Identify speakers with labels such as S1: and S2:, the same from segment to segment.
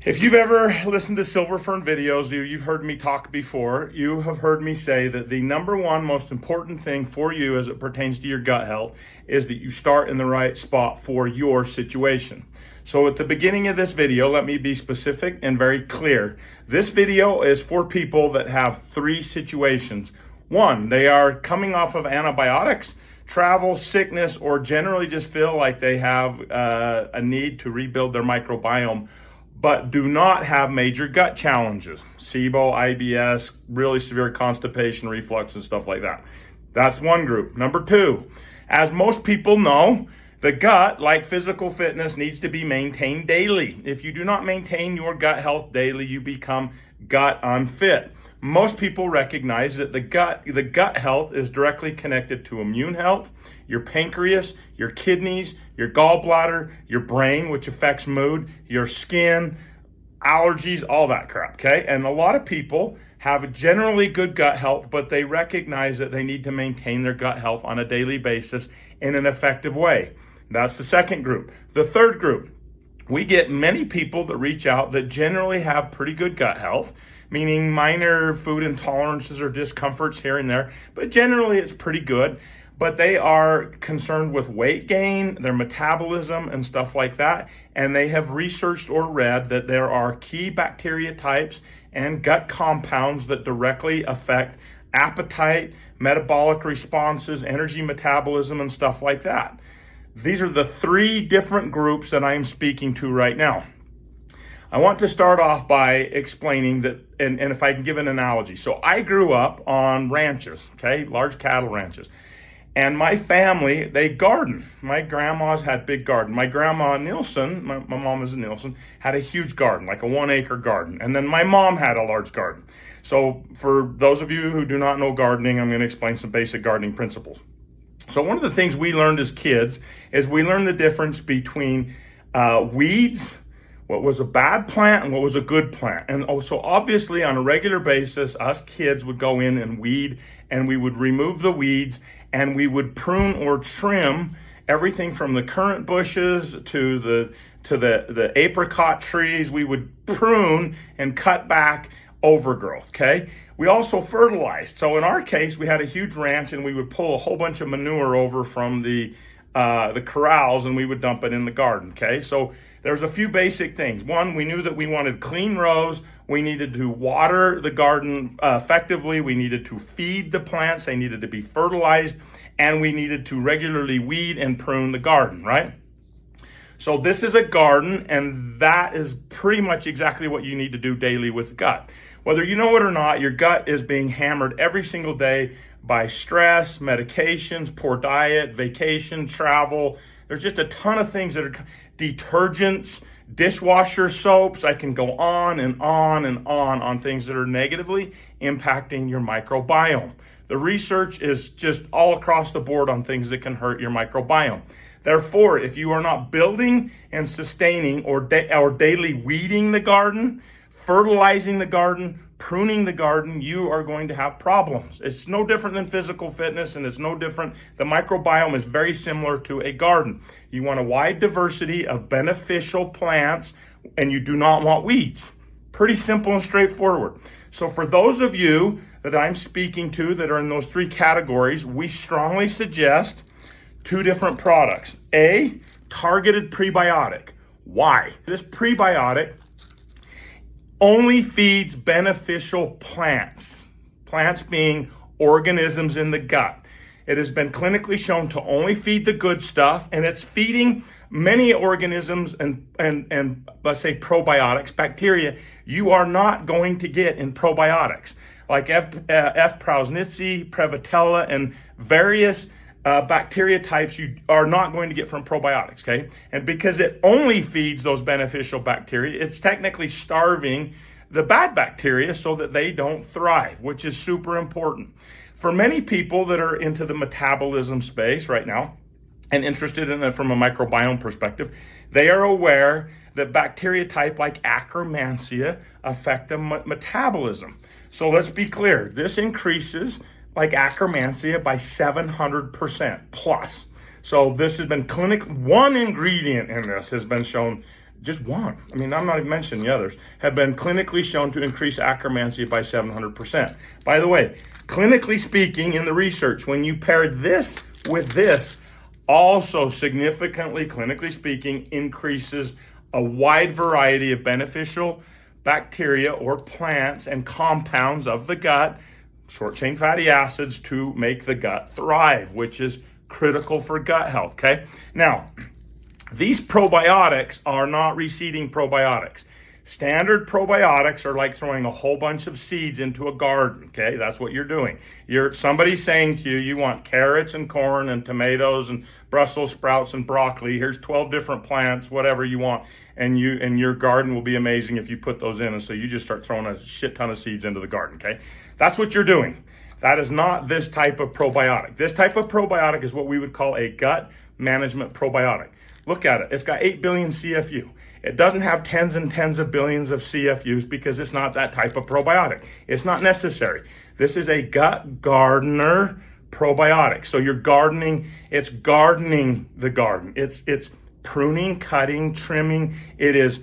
S1: If you've ever listened to Silver Fern videos, you've heard me talk before, you have heard me say that the number one most important thing for you as it pertains to your gut health is that you start in the right spot for your situation. So at the beginning of this video, let me be specific and very clear. This video is for people that have three situations. One, they are coming off of antibiotics, travel, sickness, or generally just feel like they have a need to rebuild their microbiome, but do not have major gut challenges, SIBO, IBS, really severe constipation, reflux, and stuff like that. That's one group. Number two, as most people know, the gut, like physical fitness, needs to be maintained daily. If you do not maintain your gut health daily, you become gut unfit. Most people recognize that the gut health is directly connected to immune health, your pancreas, your kidneys, your gallbladder, your brain, which affects mood, your skin, allergies, all that crap, okay? And a lot of people have generally good gut health, but they recognize that they need to maintain their gut health on a daily basis in an effective way. That's the second group. The third group, we get many people that reach out that generally have pretty good gut health, meaning minor food intolerances or discomforts here and there, but generally it's pretty good. But they are concerned with weight gain, their metabolism, and stuff like that. And they have researched or read that there are key bacteria types and gut compounds that directly affect appetite, metabolic responses, energy metabolism, and stuff like that. These are the three different groups that I'm speaking to right now. I want to start off by explaining that, and if I can give an analogy. So I grew up on ranches, okay, large cattle ranches. And my family, they garden. My grandmas had big garden. My grandma Nielsen, my mom is a Nielsen, had a huge garden, like a 1 acre garden. And then my mom had a large garden. So for those of you who do not know gardening, I'm going to explain some basic gardening principles. So one of the things we learned as kids is we learned the difference between weeds, what was a bad plant and what was a good plant. And also obviously on a regular basis, us kids would go in and weed, and we would remove the weeds, and we would prune or trim everything from the currant bushes to the apricot trees. We would prune and cut back overgrowth, okay? We also fertilized. So in our case, we had a huge ranch, and we would pull a whole bunch of manure over from the corrals, and we would dump it in the garden, okay? So there's a few basic things. One, we knew that we wanted clean rows. We needed to water the garden effectively. We needed to feed the plants. They needed to be fertilized, and we needed to regularly weed and prune the garden, right? So this is a garden, and that is pretty much exactly what you need to do daily with gut. Whether you know it or not, your gut is being hammered every single day by stress, medications, poor diet, vacation, travel. There's just a ton of things that are detergents, dishwasher soaps. I can go on and on and on things that are negatively impacting your microbiome. The research is just all across the board on things that can hurt your microbiome. Therefore, if you are not building and sustaining or daily weeding the garden, fertilizing the garden, pruning the garden, you are going to have problems. It's no different than physical fitness, and it's no different. The microbiome is very similar to a garden. You want a wide diversity of beneficial plants, and you do not want weeds. Pretty simple and straightforward. So for those of you that I'm speaking to that are in those three categories, we strongly suggest two different products. A, targeted prebiotic. Why? This prebiotic only feeds beneficial plants, plants being organisms in the gut. It has been clinically shown to only feed the good stuff, and it's feeding many organisms and let's say probiotics, bacteria, you are not going to get in probiotics, like F. prausnitzii, Prevotella, and various bacteria types you are not going to get from probiotics, okay? And because it only feeds those beneficial bacteria, it's technically starving the bad bacteria so that they don't thrive, which is super important. For many people that are into the metabolism space right now and interested in it from a microbiome perspective, they are aware that bacteria type like Akkermansia affect the metabolism. So let's be clear, this increases like Akkermansia by 700% plus. So this has been one ingredient in this has been shown just one, I mean, I'm not even mentioning the others, have been clinically shown to increase accuracy by 700%. By the way, clinically speaking, in the research, when you pair this with this, also significantly, clinically speaking, increases a wide variety of beneficial bacteria or plants and compounds of the gut, short-chain fatty acids, to make the gut thrive, which is critical for gut health, okay? Now, these probiotics are not reseeding probiotics. Standard probiotics are like throwing a whole bunch of seeds into a garden, okay? That's what you're doing. Somebody's saying to you, you want carrots and corn and tomatoes and Brussels sprouts and broccoli. Here's 12 different plants, whatever you want. And your garden will be amazing if you put those in. And so you just start throwing a shit ton of seeds into the garden, okay? That's what you're doing. That is not this type of probiotic. This type of probiotic is what we would call a gut management probiotic. Look at it. It's got 8 billion CFU. It doesn't have tens and tens of billions of CFUs because it's not that type of probiotic. It's not necessary. This is a gut gardener probiotic. So you're gardening, it's gardening the garden. It's pruning, cutting, trimming. It is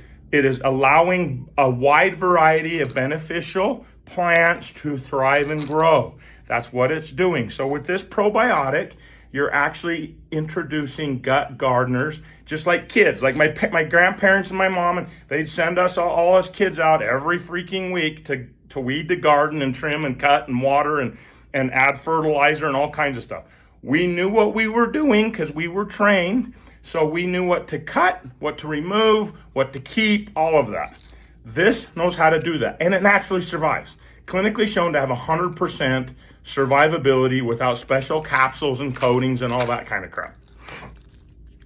S1: allowing a wide variety of beneficial plants to thrive and grow. That's what it's doing. So with this probiotic, you're actually introducing gut gardeners, just like kids, like my grandparents and my mom, and they'd send us all us kids out every freaking week to weed the garden and trim and cut and water and add fertilizer and all kinds of stuff. We knew what we were doing because we were trained, so we knew what to cut, what to remove, what to keep, all of that. This knows how to do that, and it naturally survives. Clinically shown to have 100% survivability without special capsules and coatings and all that kind of crap.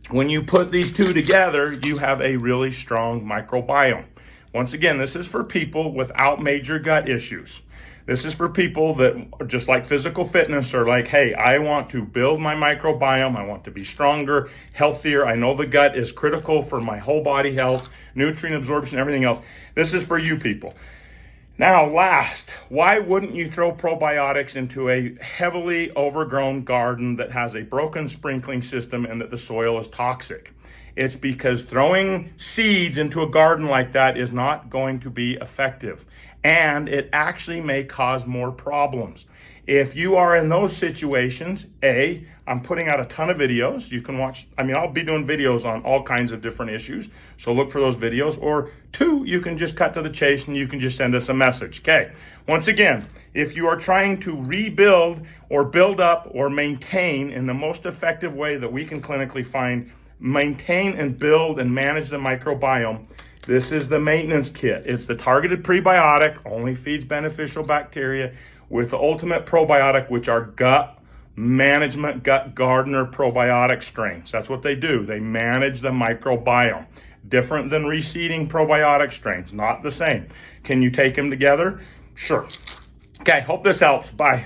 S1: When you put these two together, you have a really strong microbiome. Once again, this is for people without major gut issues. This is for people that are just like physical fitness, are like, hey, I want to build my microbiome. I want to be stronger, healthier. I know the gut is critical for my whole body health, nutrient absorption, everything else. This is for you people. Now, last, why wouldn't you throw probiotics into a heavily overgrown garden that has a broken sprinkling system and that the soil is toxic? It's because throwing seeds into a garden like that is not going to be effective, and it actually may cause more problems. If you are in those situations, I'm putting out a ton of videos. You can watch, I'll be doing videos on all kinds of different issues, so look for those videos. Or 2, you can just cut to the chase and you can just send us a message, okay? Once again, if you are trying to rebuild or build up or maintain in the most effective way that we can clinically find, maintain and build and manage the microbiome, this is the maintenance kit. It's the targeted prebiotic, only feeds beneficial bacteria, with the ultimate probiotic, which are gut management, gut gardener probiotic strains. That's what they do. They manage the microbiome. Different than reseeding probiotic strains, not the same. Can you take them together? Sure. Okay, hope this helps. Bye.